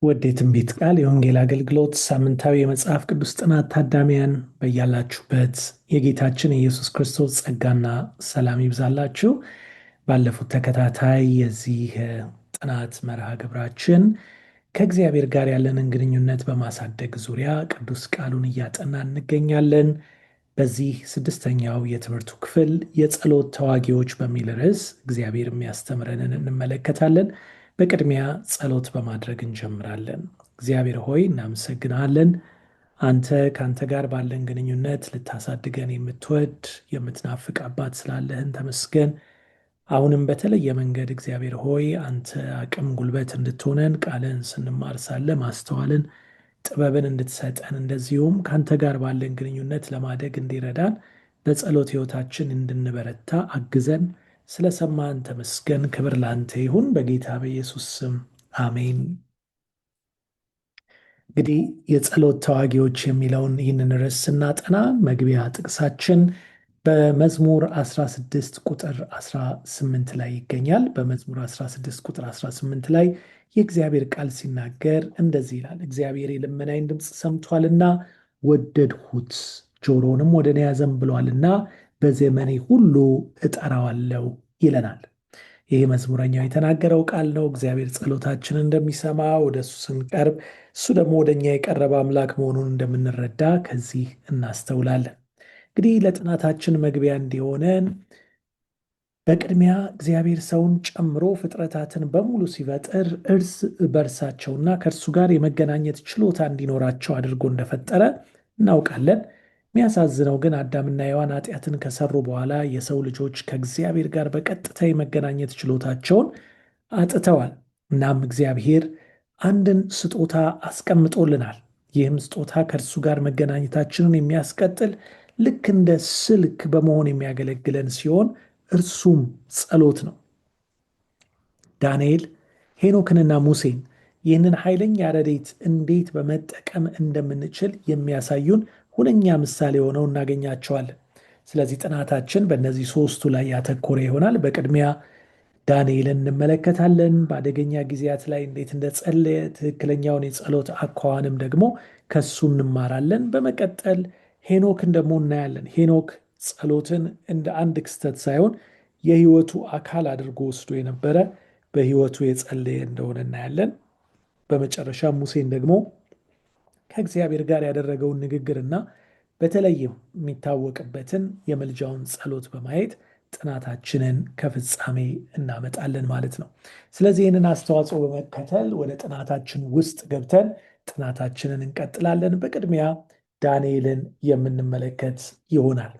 ውድ የትንቢት ቃል የወንጌል አገልግሎት ሳምንታዊ የመጽሐፍ ቅዱስ ጥናት ታዳሚያን በያላችሁበት የጌታችን የኢየሱስ ክርስቶስ ጸጋና ሰላም ይብዛላችሁ። ባለፉት ተከታታይ የዚህ ጥናት መርሃ ግብራችን ከእግዚአብሔር ጋር ያለንን ግንኙነት በማሳደግ ዙሪያ ቅዱስ ቃሉን እያጠናን እንገኛለን። በዚህ ስድስተኛው የትምህርቱ ክፍል የጸሎት ተዋጊዎች በሚል ርዕስ እግዚአብሔር የሚያስተምረንን እንመለከታለን። በቅድሚያ ጸሎት በማድረግ እንጀምራለን። እግዚአብሔር ሆይ እናመሰግናለን። አንተ ከአንተ ጋር ባለን ግንኙነት ልታሳድገን የምትወድ የምትናፍቅ አባት ስላለህን ተመስገን። አሁንም በተለየ መንገድ እግዚአብሔር ሆይ አንተ አቅም ጉልበት እንድትሆነን ቃልን ስንማር ሳለ ማስተዋልን ጥበብን እንድትሰጠን እንደዚሁም ከአንተ ጋር ባለን ግንኙነት ለማደግ እንዲረዳን በጸሎት ሕይወታችን እንድንበረታ አግዘን። ስለሰማን ተመስገን። ክብር ላንተ ይሁን በጌታ በኢየሱስ ስም አሜን። እንግዲህ የጸሎት ተዋጊዎች የሚለውን ይህንን ርዕስ ስናጠና መግቢያ ጥቅሳችን በመዝሙር 16 ቁጥር 18 ላይ ይገኛል። በመዝሙር 16 ቁጥር 18 ላይ የእግዚአብሔር ቃል ሲናገር እንደዚህ ይላል። እግዚአብሔር የልመናዬን ድምፅ ሰምቷልና ወደድሁት፣ ጆሮንም ወደ እኔ አዘንብሏልና በዘመኔ ሁሉ እጠራዋለሁ ይለናል። ይህ መዝሙረኛው የተናገረው ቃል ነው። እግዚአብሔር ጸሎታችንን እንደሚሰማ ወደ እሱ ስንቀርብ እሱ ደግሞ ወደ እኛ የቀረበ አምላክ መሆኑን እንደምንረዳ ከዚህ እናስተውላለን። እንግዲህ ለጥናታችን መግቢያ እንዲሆነን በቅድሚያ እግዚአብሔር ሰውን ጨምሮ ፍጥረታትን በሙሉ ሲፈጥር እርስ በርሳቸውና ከእርሱ ጋር የመገናኘት ችሎታ እንዲኖራቸው አድርጎ እንደፈጠረ እናውቃለን። የሚያሳዝነው ግን አዳምና ሔዋን ኃጢአትን ከሰሩ በኋላ የሰው ልጆች ከእግዚአብሔር ጋር በቀጥታ የመገናኘት ችሎታቸውን አጥተዋል። እናም እግዚአብሔር አንድን ስጦታ አስቀምጦልናል። ይህም ስጦታ ከእርሱ ጋር መገናኘታችንን የሚያስቀጥል ልክ እንደ ስልክ በመሆን የሚያገለግለን ሲሆን እርሱም ጸሎት ነው። ዳንኤል ሄኖክንና ሙሴን ይህንን ኃይለኛ ረድኤት እንዴት በመጠቀም እንደምንችል የሚያሳዩን ሁነኛ ምሳሌ ሆነው እናገኛቸዋለን። ስለዚህ ጥናታችን በእነዚህ ሶስቱ ላይ ያተኮረ ይሆናል። በቅድሚያ ዳንኤልን እንመለከታለን። በአደገኛ ጊዜያት ላይ እንዴት እንደጸለየ ትክክለኛውን የጸሎት አኳኋንም ደግሞ ከሱ እንማራለን። በመቀጠል ሄኖክን ደግሞ እናያለን። ሄኖክ ጸሎትን እንደ አንድ ክስተት ሳይሆን የሕይወቱ አካል አድርጎ ወስዶ የነበረ በሕይወቱ የጸለየ እንደሆነ እናያለን። በመጨረሻ ሙሴን ደግሞ ከእግዚአብሔር ጋር ያደረገውን ንግግርና በተለይም የሚታወቅበትን የምልጃውን ጸሎት በማየት ጥናታችንን ከፍጻሜ እናመጣለን ማለት ነው። ስለዚህ ይህንን አስተዋጽኦ በመከተል ወደ ጥናታችን ውስጥ ገብተን ጥናታችንን እንቀጥላለን። በቅድሚያ ዳንኤልን የምንመለከት ይሆናል።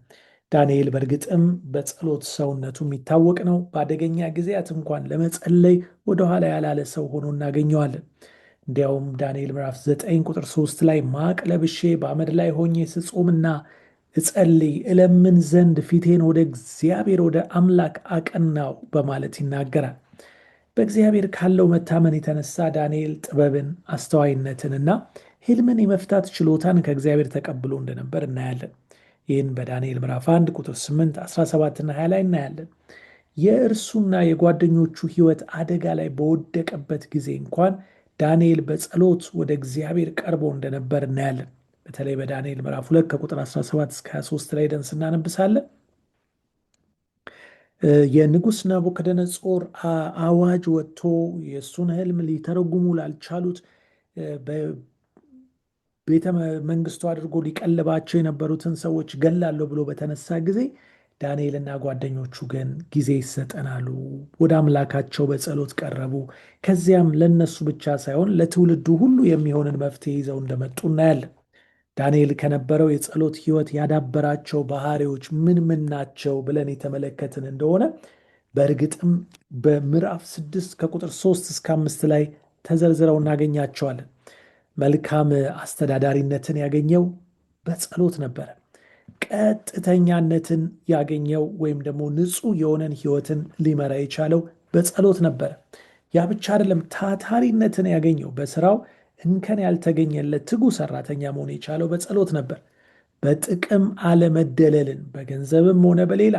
ዳንኤል በእርግጥም በጸሎት ሰውነቱ የሚታወቅ ነው። በአደገኛ ጊዜያት እንኳን ለመጸለይ ወደኋላ ያላለ ሰው ሆኖ እናገኘዋለን። እንዲያውም ዳንኤል ምዕራፍ 9 ቁጥር 3 ላይ ማቅ ለብሼ በአመድ ላይ ሆኜ ስጾምና እጸልይ እለምን ዘንድ ፊቴን ወደ እግዚአብሔር ወደ አምላክ አቀናው በማለት ይናገራል። በእግዚአብሔር ካለው መታመን የተነሳ ዳንኤል ጥበብን፣ አስተዋይነትንና ሕልምን የመፍታት ችሎታን ከእግዚአብሔር ተቀብሎ እንደነበር እናያለን። ይህን በዳንኤል ምዕራፍ 1 ቁጥር 8፣ 17ና 20 ላይ እናያለን። የእርሱና የጓደኞቹ ሕይወት አደጋ ላይ በወደቀበት ጊዜ እንኳን ዳንኤል በጸሎት ወደ እግዚአብሔር ቀርቦ እንደነበር እናያለን። በተለይ በዳንኤል ምዕራፍ 2 ከቁጥር 17 እስከ 23 ላይ ደን ስናነብሳለን የንጉሥ ናቡከደነጾር አዋጅ ወጥቶ የእሱን ሕልም ሊተረጉሙ ላልቻሉት ቤተ መንግስቱ አድርጎ ሊቀልባቸው የነበሩትን ሰዎች ገላለሁ ብሎ በተነሳ ጊዜ ዳንኤልና ጓደኞቹ ግን ጊዜ ይሰጠናሉ፣ ወደ አምላካቸው በጸሎት ቀረቡ። ከዚያም ለነሱ ብቻ ሳይሆን ለትውልዱ ሁሉ የሚሆንን መፍትሄ ይዘው እንደመጡ እናያለን። ዳንኤል ከነበረው የጸሎት ሕይወት ያዳበራቸው ባህሪዎች ምን ምን ናቸው ብለን የተመለከትን እንደሆነ በእርግጥም በምዕራፍ 6 ከቁጥር 3 እስከ 5 ላይ ተዘርዝረው እናገኛቸዋለን። መልካም አስተዳዳሪነትን ያገኘው በጸሎት ነበረ። ቀጥተኛነትን ያገኘው ወይም ደግሞ ንጹሕ የሆነን ሕይወትን ሊመራ የቻለው በጸሎት ነበረ። ያ ብቻ አይደለም፣ ታታሪነትን ያገኘው በስራው እንከን ያልተገኘለት ትጉ ሰራተኛ መሆን የቻለው በጸሎት ነበር። በጥቅም አለመደለልን በገንዘብም ሆነ በሌላ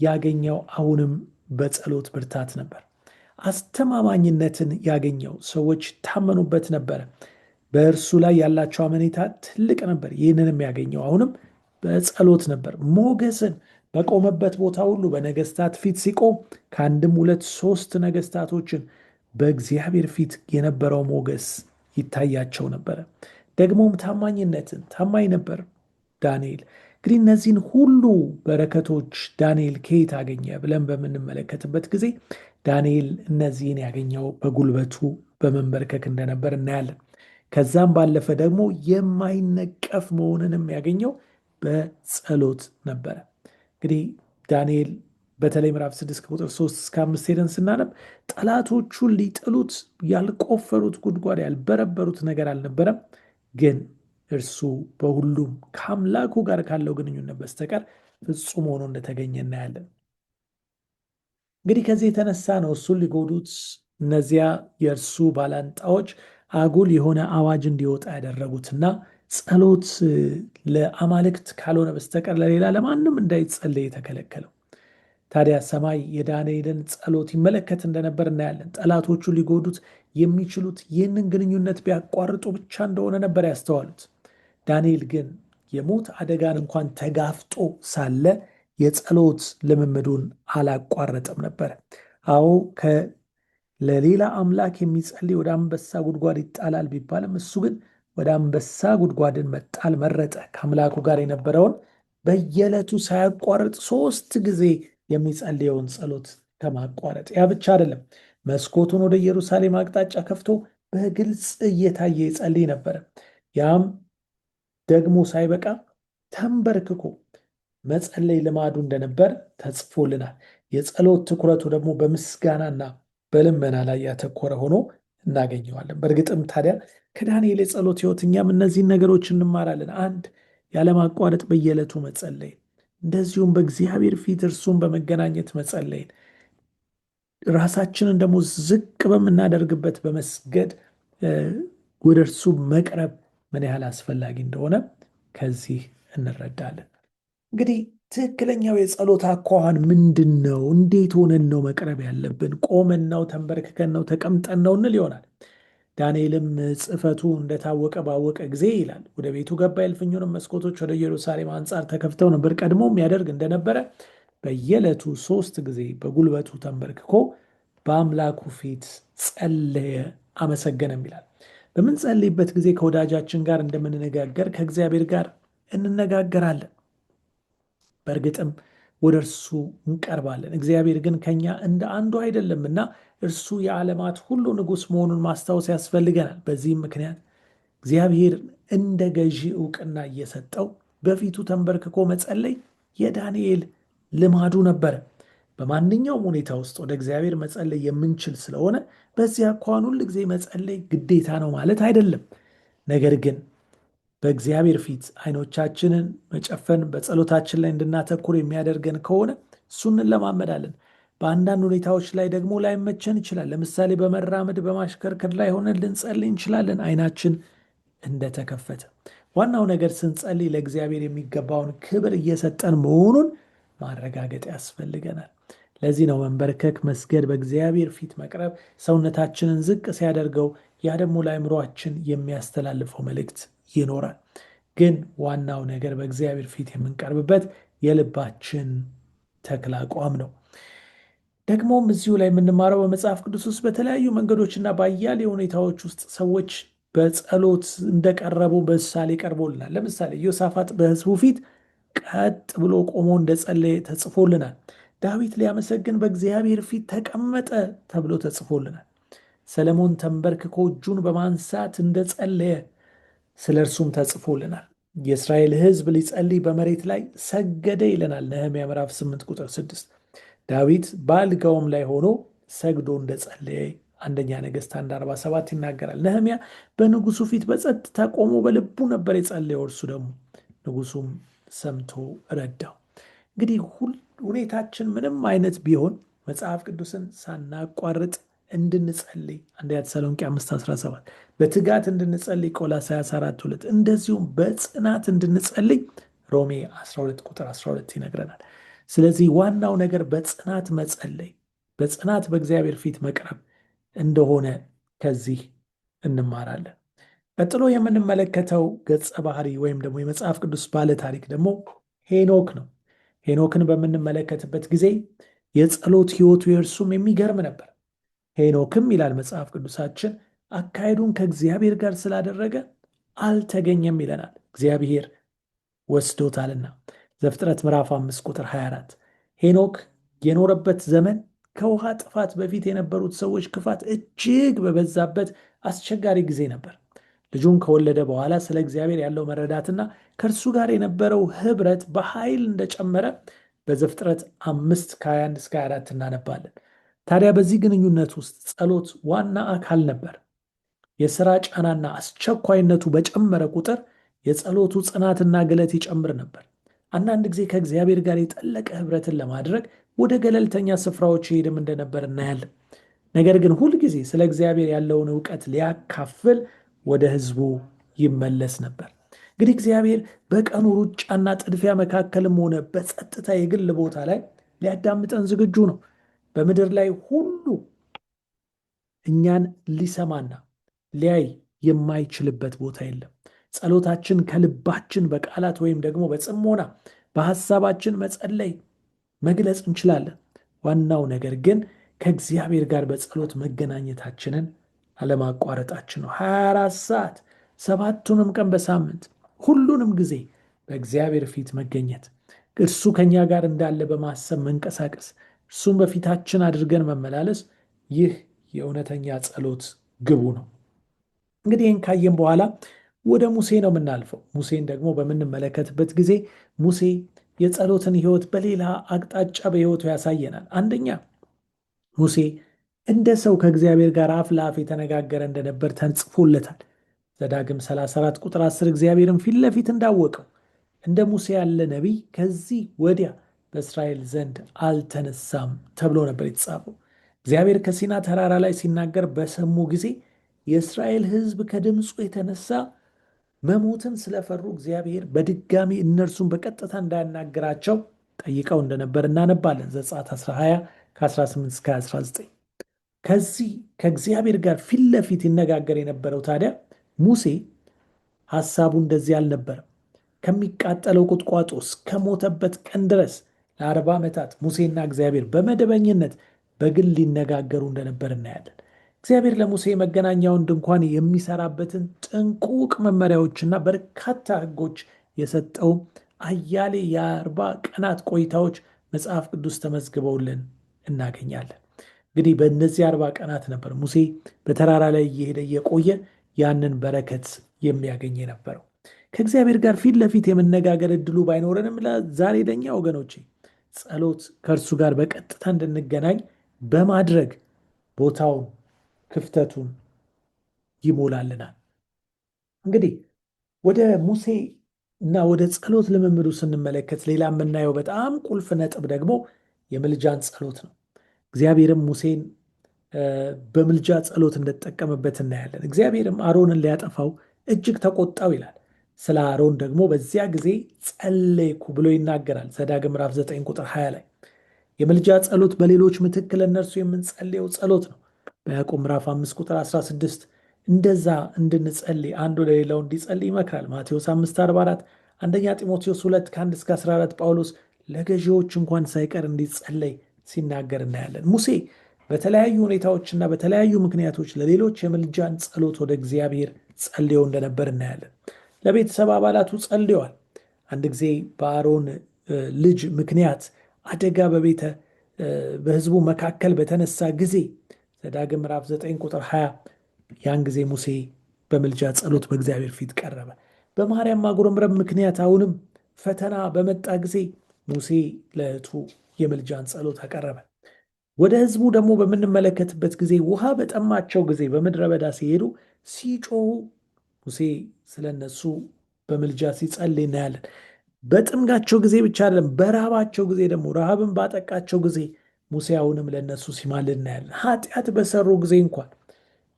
ያገኘው አሁንም በጸሎት ብርታት ነበር። አስተማማኝነትን ያገኘው። ሰዎች ታመኑበት ነበረ። በእርሱ ላይ ያላቸው አመኔታ ትልቅ ነበር። ይህንንም ያገኘው አሁንም በጸሎት ነበር። ሞገስን በቆመበት ቦታ ሁሉ በነገስታት ፊት ሲቆም ከአንድም ሁለት ሶስት ነገስታቶችን በእግዚአብሔር ፊት የነበረው ሞገስ ይታያቸው ነበረ። ደግሞም ታማኝ ነበር ዳንኤል። እንግዲህ እነዚህን ሁሉ በረከቶች ዳንኤል ከየት አገኘ ብለን በምንመለከትበት ጊዜ ዳንኤል እነዚህን ያገኘው በጉልበቱ በመንበርከክ እንደነበር እናያለን። ከዛም ባለፈ ደግሞ የማይነቀፍ መሆንንም ያገኘው በጸሎት ነበረ። እንግዲህ ዳንኤል በተለይ ምዕራፍ 6 ከቁጥር 3 እስከ 5 ሄደን ስናነብ ጠላቶቹን ሊጥሉት ያልቆፈሩት ጉድጓድ ያልበረበሩት ነገር አልነበረም። ግን እርሱ በሁሉም ከአምላኩ ጋር ካለው ግንኙነት በስተቀር ፍጹም ሆኖ እንደተገኘ እናያለን። እንግዲህ ከዚህ የተነሳ ነው እሱን ሊጎዱት እነዚያ የእርሱ ባላንጣዎች አጉል የሆነ አዋጅ እንዲወጣ ያደረጉትና ጸሎት ለአማልክት ካልሆነ በስተቀር ለሌላ ለማንም እንዳይጸለይ የተከለከለው። ታዲያ ሰማይ የዳንኤልን ጸሎት ይመለከት እንደነበር እናያለን። ጠላቶቹ ሊጎዱት የሚችሉት ይህንን ግንኙነት ቢያቋርጡ ብቻ እንደሆነ ነበር ያስተዋሉት። ዳንኤል ግን የሞት አደጋን እንኳን ተጋፍጦ ሳለ የጸሎት ልምምዱን አላቋረጠም ነበር። አዎ ለሌላ አምላክ የሚጸልይ ወደ አንበሳ ጉድጓድ ይጣላል ቢባልም እሱ ግን ወደ አንበሳ ጉድጓድን መጣል መረጠ። ከአምላኩ ጋር የነበረውን በየዕለቱ ሳያቋርጥ 3 ጊዜ የሚጸልየውን ጸሎት ከማቋረጥ። ያ ብቻ አይደለም፣ መስኮቱን ወደ ኢየሩሳሌም አቅጣጫ ከፍቶ በግልጽ እየታየ ይጸልይ ነበረ። ያም ደግሞ ሳይበቃ ተንበርክኮ መጸለይ ልማዱ እንደነበር ተጽፎልናል። የጸሎት ትኩረቱ ደግሞ በምስጋናና በልመና ላይ ያተኮረ ሆኖ እናገኘዋለን። በእርግጥም ታዲያ ከዳንኤል የጸሎት ሕይወት እኛም እነዚህን ነገሮች እንማራለን። 1 ያለማቋረጥ በየዕለቱ መጸለይ፣ እንደዚሁም በእግዚአብሔር ፊት እርሱን በመገናኘት መጸለይን፣ ራሳችንን ደግሞ ዝቅ በምናደርግበት በመስገድ ወደ እርሱ መቅረብ ምን ያህል አስፈላጊ እንደሆነ ከዚህ እንረዳለን። እንግዲህ ትክክለኛው የጸሎት አኳኋን ምንድን ነው? እንዴት ሆነን ነው መቅረብ ያለብን? ቆመን ነው? ተንበርክከን ነው? ተቀምጠን ነው እንል ይሆናል። ዳንኤልም ጽሕፈቱ እንደታወቀ ባወቀ ጊዜ ይላል ወደ ቤቱ ገባ፣ የእልፍኙንም መስኮቶች ወደ ኢየሩሳሌም አንጻር ተከፍተው ነበር። ቀድሞም ያደርግ እንደነበረ በየዕለቱ 3 ጊዜ በጉልበቱ ተንበርክኮ በአምላኩ ፊት ጸለየ፣ አመሰገነም ይላል። በምንጸልይበት ጊዜ ከወዳጃችን ጋር እንደምንነጋገር ከእግዚአብሔር ጋር እንነጋገራለን። በእርግጥም ወደ እርሱ እንቀርባለን። እግዚአብሔር ግን ከኛ እንደ አንዱ አይደለምና እርሱ የዓለማት ሁሉ ንጉሥ መሆኑን ማስታወስ ያስፈልገናል። በዚህም ምክንያት እግዚአብሔር እንደ ገዢ ዕውቅና እየሰጠው በፊቱ ተንበርክኮ መጸለይ የዳንኤል ልማዱ ነበረ። በማንኛውም ሁኔታ ውስጥ ወደ እግዚአብሔር መጸለይ የምንችል ስለሆነ በዚህ አኳኋን ሁል ጊዜ መጸለይ ግዴታ ነው ማለት አይደለም። ነገር ግን በእግዚአብሔር ፊት አይኖቻችንን መጨፈን በጸሎታችን ላይ እንድናተኩር የሚያደርገን ከሆነ እሱን እንለማመዳለን። በአንዳንድ ሁኔታዎች ላይ ደግሞ ላይመቸን ይችላል። ለምሳሌ በመራመድ በማሽከርከር ላይ ሆነን ልንጸልይ እንችላለን፣ አይናችን እንደተከፈተ። ዋናው ነገር ስንጸልይ ለእግዚአብሔር የሚገባውን ክብር እየሰጠን መሆኑን ማረጋገጥ ያስፈልገናል። ለዚህ ነው መንበርከክ፣ መስገድ፣ በእግዚአብሔር ፊት መቅረብ ሰውነታችንን ዝቅ ሲያደርገው ያ ደግሞ ለአእምሯችን የሚያስተላልፈው መልእክት ይኖራል። ግን ዋናው ነገር በእግዚአብሔር ፊት የምንቀርብበት የልባችን ተክለ አቋም ነው። ደግሞም እዚሁ ላይ የምንማረው በመጽሐፍ ቅዱስ ውስጥ በተለያዩ መንገዶችና በአያሌ ሁኔታዎች ውስጥ ሰዎች በጸሎት እንደቀረቡ በምሳሌ ቀርቦልናል። ለምሳሌ ዮሳፋጥ በሕዝቡ ፊት ቀጥ ብሎ ቆሞ እንደጸለየ ተጽፎልናል። ዳዊት ሊያመሰግን በእግዚአብሔር ፊት ተቀመጠ ተብሎ ተጽፎልናል። ሰለሞን ተንበርክኮ እጁን በማንሳት እንደጸለየ ስለ እርሱም ተጽፎልናል። የእስራኤል ሕዝብ ሊጸልይ በመሬት ላይ ሰገደ ይለናል ነህምያ ምዕራፍ 8 ቁጥር 6። ዳዊት በአልጋውም ላይ ሆኖ ሰግዶ እንደጸለየ አንደኛ ነገሥት 1:47 ይናገራል። ነህምያ በንጉሱ ፊት በጸጥታ ቆሞ በልቡ ነበር የጸለየው። እርሱ ደግሞ ንጉሱም ሰምቶ ረዳው። እንግዲህ ሁኔታችን ምንም አይነት ቢሆን መጽሐፍ ቅዱስን ሳናቋርጥ እንድንጸልይ አንደኛ ተሰሎንቄ 5:17፣ በትጋት እንድንጸልይ ቆላስይስ 4:2፣ እንደዚሁም በጽናት እንድንጸልይ ሮሜ 12 ቁጥር 12 ይነግረናል። ስለዚህ ዋናው ነገር በጽናት መጸለይ፣ በጽናት በእግዚአብሔር ፊት መቅረብ እንደሆነ ከዚህ እንማራለን። ቀጥሎ የምንመለከተው ገጸ ባህሪ ወይም ደግሞ የመጽሐፍ ቅዱስ ባለ ታሪክ ደግሞ ሄኖክ ነው። ሄኖክን በምንመለከትበት ጊዜ የጸሎት ሕይወቱ የእርሱም የሚገርም ነበር። ሄኖክም ይላል መጽሐፍ ቅዱሳችን አካሄዱን ከእግዚአብሔር ጋር ስላደረገ አልተገኘም ይለናል። እግዚአብሔር ወስዶታልና። ዘፍጥረት ምዕራፍ 5 ቁጥር 24። ሄኖክ የኖረበት ዘመን ከውሃ ጥፋት በፊት የነበሩት ሰዎች ክፋት እጅግ በበዛበት አስቸጋሪ ጊዜ ነበር። ልጁን ከወለደ በኋላ ስለ እግዚአብሔር ያለው መረዳትና ከእርሱ ጋር የነበረው ህብረት በኃይል እንደጨመረ በዘፍጥረት 5 ከ21 እስከ 24 እናነባለን። ታዲያ በዚህ ግንኙነት ውስጥ ጸሎት ዋና አካል ነበር። የሥራ ጫናና አስቸኳይነቱ በጨመረ ቁጥር የጸሎቱ ጽናትና ግለት ይጨምር ነበር። አንዳንድ ጊዜ ከእግዚአብሔር ጋር የጠለቀ ህብረትን ለማድረግ ወደ ገለልተኛ ስፍራዎች ይሄድም እንደነበር እናያለን። ነገር ግን ሁልጊዜ ስለ እግዚአብሔር ያለውን እውቀት ሊያካፍል ወደ ህዝቡ ይመለስ ነበር። እንግዲህ እግዚአብሔር በቀኑ ሩጫና ጥድፊያ መካከልም ሆነ በጸጥታ የግል ቦታ ላይ ሊያዳምጠን ዝግጁ ነው። በምድር ላይ ሁሉ እኛን ሊሰማና ሊያይ የማይችልበት ቦታ የለም። ጸሎታችን ከልባችን በቃላት ወይም ደግሞ በጽሞና በሐሳባችን መጸለይ መግለጽ እንችላለን። ዋናው ነገር ግን ከእግዚአብሔር ጋር በጸሎት መገናኘታችንን አለማቋረጣችን ነው። 24 ሰዓት ሰባቱንም ቀን በሳምንት ሁሉንም ጊዜ በእግዚአብሔር ፊት መገኘት፣ እርሱ ከኛ ጋር እንዳለ በማሰብ መንቀሳቀስ፣ እርሱም በፊታችን አድርገን መመላለስ፣ ይህ የእውነተኛ ጸሎት ግቡ ነው። እንግዲህ ይህን ካየን በኋላ ወደ ሙሴ ነው የምናልፈው። ሙሴን ደግሞ በምንመለከትበት ጊዜ ሙሴ የጸሎትን ሕይወት በሌላ አቅጣጫ በሕይወቱ ያሳየናል። አንደኛ ሙሴ እንደ ሰው ከእግዚአብሔር ጋር አፍ ለአፍ የተነጋገረ እንደነበር ተጽፎለታል። ዘዳግም 34 ቁጥር 10 እግዚአብሔርን ፊት ለፊት እንዳወቀው እንደ ሙሴ ያለ ነቢይ ከዚህ ወዲያ በእስራኤል ዘንድ አልተነሳም ተብሎ ነበር የተጻፈው። እግዚአብሔር ከሲና ተራራ ላይ ሲናገር በሰሙ ጊዜ የእስራኤል ሕዝብ ከድምፁ የተነሳ መሞትን ስለፈሩ እግዚአብሔር በድጋሚ እነርሱን በቀጥታ እንዳያናግራቸው ጠይቀው እንደነበር እናነባለን። ዘጸአት 20 ከ18 እስከ 19። ከዚህ ከእግዚአብሔር ጋር ፊት ለፊት ይነጋገር የነበረው ታዲያ ሙሴ ሐሳቡ እንደዚህ አልነበረም። ከሚቃጠለው ቁጥቋጦ እስከሞተበት ቀን ድረስ ለ40 ዓመታት ሙሴና እግዚአብሔር በመደበኝነት በግል ሊነጋገሩ እንደነበር እናያለን። እግዚአብሔር ለሙሴ መገናኛውን ድንኳን የሚሰራበትን ጥንቁቅ መመሪያዎችና በርካታ ሕጎች የሰጠው አያሌ የ40 ቀናት ቆይታዎች መጽሐፍ ቅዱስ ተመዝግበውልን እናገኛለን። እንግዲህ በእነዚህ 40 ቀናት ነበር ሙሴ በተራራ ላይ እየሄደ እየቆየ ያንን በረከት የሚያገኝ የነበረው። ከእግዚአብሔር ጋር ፊት ለፊት የመነጋገር እድሉ ባይኖረንም ዛሬ ለኛ ወገኖቼ ጸሎት ከእርሱ ጋር በቀጥታ እንድንገናኝ በማድረግ ቦታውን ክፍተቱን ይሞላልናል። እንግዲህ ወደ ሙሴ እና ወደ ጸሎት ልምምዱ ስንመለከት ሌላ የምናየው በጣም ቁልፍ ነጥብ ደግሞ የምልጃን ጸሎት ነው። እግዚአብሔርም ሙሴን በምልጃ ጸሎት እንደተጠቀመበት እናያለን። እግዚአብሔርም አሮንን ሊያጠፋው እጅግ ተቆጣው ይላል። ስለ አሮን ደግሞ በዚያ ጊዜ ጸለይኩ ብሎ ይናገራል። ዘዳግም ምዕራፍ 9 ቁጥር 20 ላይ የምልጃ ጸሎት በሌሎች ምትክ ለእነርሱ የምንጸልየው ጸሎት ነው። በያዕቆብ ምዕራፍ 5 ቁጥር 16 እንደዛ እንድንጸልይ አንዱ ለሌላው እንዲጸልይ ይመክራል። ማቴዎስ 5:44፣ አንደኛ ጢሞቴዎስ 2 ከ1 እስከ 14 ጳውሎስ ለገዢዎች እንኳን ሳይቀር እንዲጸለይ ሲናገር እናያለን። ሙሴ በተለያዩ ሁኔታዎችና በተለያዩ ምክንያቶች ለሌሎች የምልጃን ጸሎት ወደ እግዚአብሔር ጸልዮ እንደነበር እናያለን። ለቤተሰብ አባላቱ ጸልየዋል። አንድ ጊዜ በአሮን ልጅ ምክንያት አደጋ በሕዝቡ መካከል በተነሳ ጊዜ ዘዳግም ምዕራፍ 9 ቁጥር 20 ያን ጊዜ ሙሴ በምልጃ ጸሎት በእግዚአብሔር ፊት ቀረበ። በማርያም ማጉረምረም ምክንያት አሁንም ፈተና በመጣ ጊዜ ሙሴ ለእህቱ የምልጃን ጸሎት አቀረበ። ወደ ሕዝቡ ደግሞ በምንመለከትበት ጊዜ ውሃ በጠማቸው ጊዜ በምድረ በዳ ሲሄዱ ሲጮሁ ሙሴ ስለነሱ በምልጃ ሲጸልይ እናያለን። በጥምጋቸው ጊዜ ብቻ አይደለም፣ በረሃባቸው ጊዜ ደግሞ ረሃብን ባጠቃቸው ጊዜ ሙሴ አሁንም ለነሱ ሲማልድ እናያለን። ኃጢአት በሰሩ ጊዜ እንኳን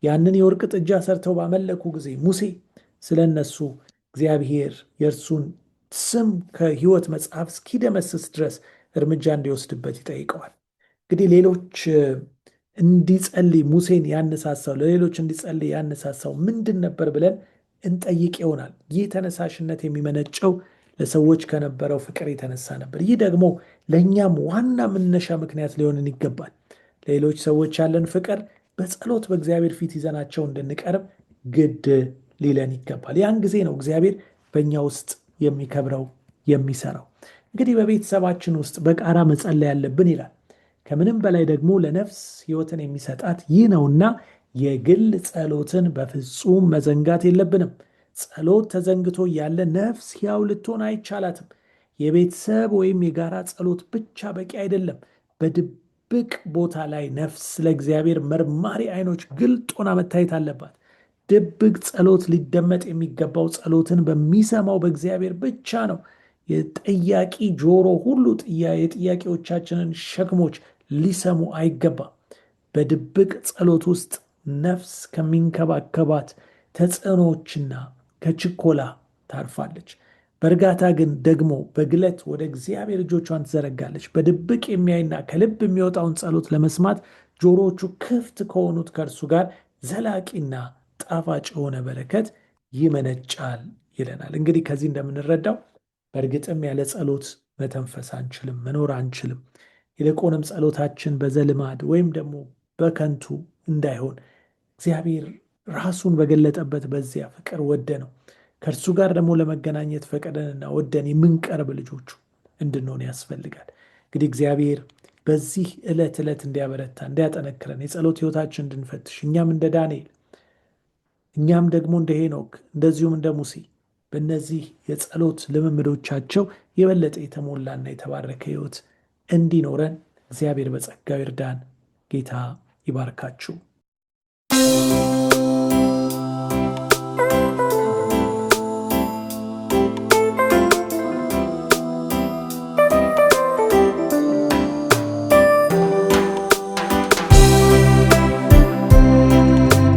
ያንን የወርቅ ጥጃ ሰርተው ባመለኩ ጊዜ ሙሴ ስለነሱ እግዚአብሔር የእርሱን ስም ከሕይወት መጽሐፍ እስኪደመስስ ድረስ እርምጃ እንዲወስድበት ይጠይቀዋል። እንግዲህ ሌሎች እንዲጸልይ ሙሴን ያነሳሳው ለሌሎች እንዲጸልይ ያነሳሳው ምንድን ነበር ብለን እንጠይቅ ይሆናል። ይህ ተነሳሽነት የሚመነጨው ለሰዎች ከነበረው ፍቅር የተነሳ ነበር። ይህ ደግሞ ለእኛም ዋና መነሻ ምክንያት ሊሆንን ይገባል። ለሌሎች ሰዎች ያለን ፍቅር በጸሎት በእግዚአብሔር ፊት ይዘናቸው እንድንቀርብ ግድ ሊለን ይገባል። ያን ጊዜ ነው እግዚአብሔር በእኛ ውስጥ የሚከብረው የሚሰራው። እንግዲህ በቤተሰባችን ውስጥ በጋራ መጸለይ ያለብን ይላል። ከምንም በላይ ደግሞ ለነፍስ ሕይወትን የሚሰጣት ይህ ነውና የግል ጸሎትን በፍጹም መዘንጋት የለብንም። ጸሎት ተዘንግቶ ያለ ነፍስ ሕያው ልትሆን አይቻላትም። የቤተሰብ ወይም የጋራ ጸሎት ብቻ በቂ አይደለም። በድብቅ ቦታ ላይ ነፍስ ለእግዚአብሔር መርማሪ ዓይኖች ግልጥ ሆና መታየት አለባት። ድብቅ ጸሎት ሊደመጥ የሚገባው ጸሎትን በሚሰማው በእግዚአብሔር ብቻ ነው። የጠያቂ ጆሮ ሁሉ የጥያቄዎቻችንን ሸክሞች ሊሰሙ አይገባም። በድብቅ ጸሎት ውስጥ ነፍስ ከሚንከባከባት ተጽዕኖዎችና ከችኮላ ታርፋለች። በእርጋታ ግን ደግሞ በግለት ወደ እግዚአብሔር እጆቿን ትዘረጋለች። በድብቅ የሚያይና ከልብ የሚወጣውን ጸሎት ለመስማት ጆሮዎቹ ክፍት ከሆኑት ከእርሱ ጋር ዘላቂና ጣፋጭ የሆነ በረከት ይመነጫል ይለናል። እንግዲህ ከዚህ እንደምንረዳው በእርግጥም ያለ ጸሎት መተንፈስ አንችልም፣ መኖር አንችልም። ይልቁንም ጸሎታችን በዘልማድ ወይም ደግሞ በከንቱ እንዳይሆን እግዚአብሔር ራሱን በገለጠበት በዚያ ፍቅር ወደ ነው ከእርሱ ጋር ደግሞ ለመገናኘት ፈቀደንና ወደን የምንቀርብ ልጆቹ እንድንሆን ያስፈልጋል። እንግዲህ እግዚአብሔር በዚህ ዕለት ዕለት እንዲያበረታ እንዲያጠነክረን የጸሎት ሕይወታችን እንድንፈትሽ እኛም እንደ ዳንኤል እኛም ደግሞ እንደ ሄኖክ እንደዚሁም እንደ ሙሴ በእነዚህ የጸሎት ልምምዶቻቸው የበለጠ የተሞላና የተባረከ ሕይወት እንዲኖረን እግዚአብሔር በጸጋው ይርዳን። ጌታ ይባርካችሁ።